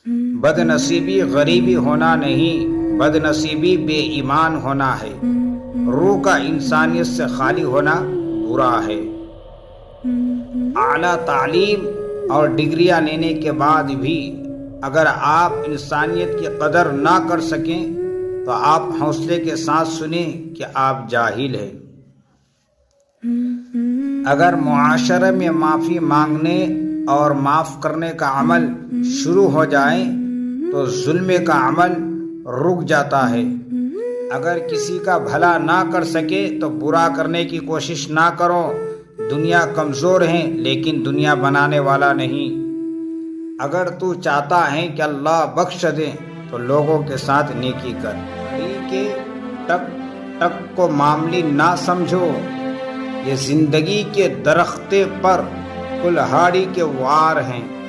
بد نصیبی غریبی ہونا نہیں، بد نصیبی بے ایمان ہونا ہے، روح کا انسانیت سے خالی ہونا برا ہے۔ اعلیٰ تعلیم اور ڈگریاں لینے کے بعد بھی اگر آپ انسانیت کی قدر نہ کر سکیں تو آپ حوصلے کے ساتھ سنیں کہ آپ جاہل ہیں۔ اگر معاشرے میں معافی مانگنے اور معاف کرنے کا عمل شروع ہو جائے تو ظلم کا عمل رک جاتا ہے۔ اگر کسی کا بھلا نہ کر سکے تو برا کرنے کی کوشش نہ کرو۔ دنیا کمزور ہے لیکن دنیا بنانے والا نہیں۔ اگر تو چاہتا ہے کہ اللہ بخش دے تو لوگوں کے ساتھ نیکی کر۔ گھڑی کے ٹک ٹک کو معمولی نہ سمجھو، یہ زندگی کے درختے پر کلہاڑی کے وار ہیں۔